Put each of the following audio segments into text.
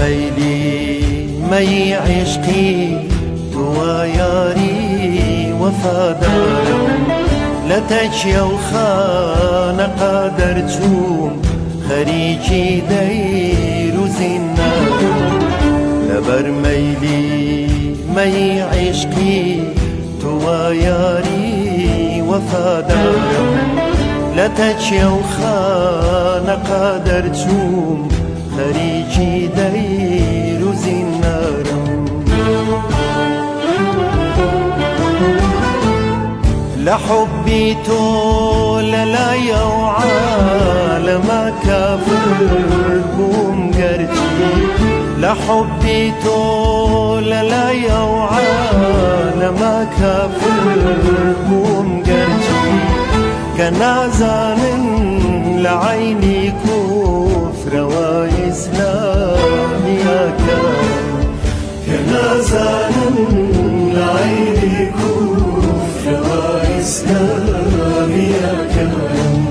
ميلي مي عشقي توا ياري وفادارم لتجي وخان قادر توم خريجي دير زنارم لبر ميلي مي عشقي توا ياري وفادارم لتجي وخان قادر توم خريجي دير زنارم لحبي طول لا وعالم كافر بوم قرتي لحبي طول لا وعالم كافر بوم قرتي كنازان لعيني كفر وإسلام يا كرم كنازان لعيني كفر وإسلام يا كرم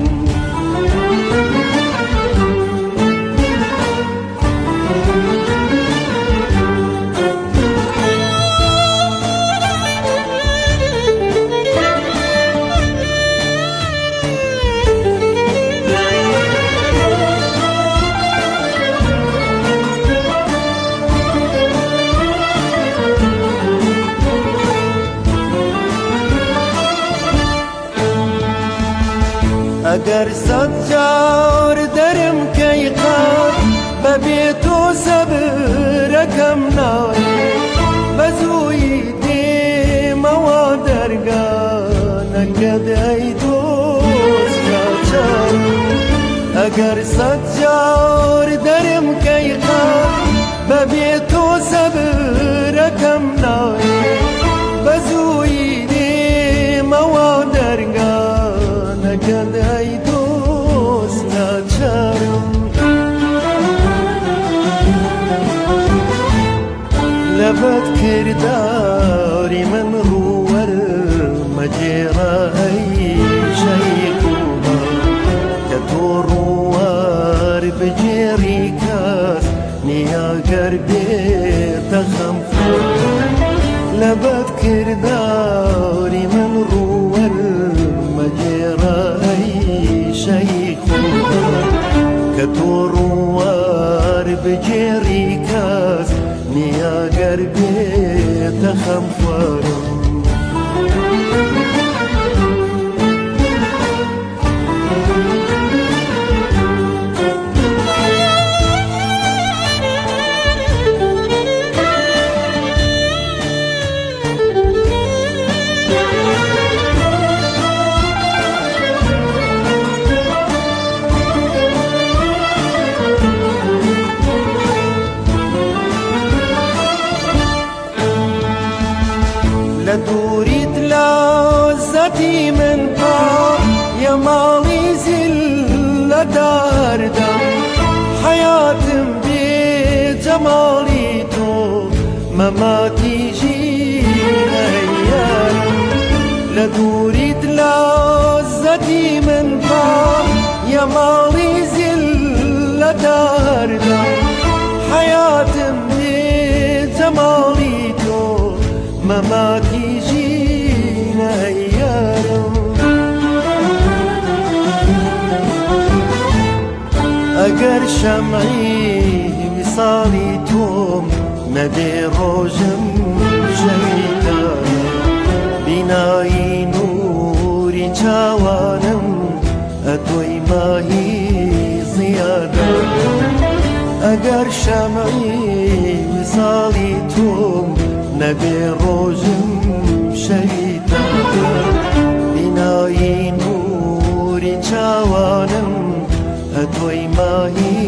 اگر صد جار درم کی قاد ببیت و صبرکم نایی بزوی دیم و درگاه نکد ای دوست کچم اگر صد جار درم کی قاد ببیت و صبرکم نایی بزوی دیم و درگاه نکد ای دوست ناچارم لبت کرداری من روور مجرا ای شیخوما که تو روار بجری کس نیاگر بیت خمفور لبت کرداری من روور مجرا ای شیخوما که تو روار بجری کس نیاگر بیت خمفورم لدوريت لذتي من طار يا مالي زلة داردم حياتم بجمالي تو مماتي جينا ايام لدوريت لذتي من طار يا مالي زلة داردم حياتم بجمالي تو مماتي جينا ايارم اگر شمعي وصالي توم ندي روجم شهيدان بناي نوري جوانم اتوي ماهي زيادة اگر شمعي وصالي توم نبي روجم شهيدان بناي نوري جوانم اتوي ماهي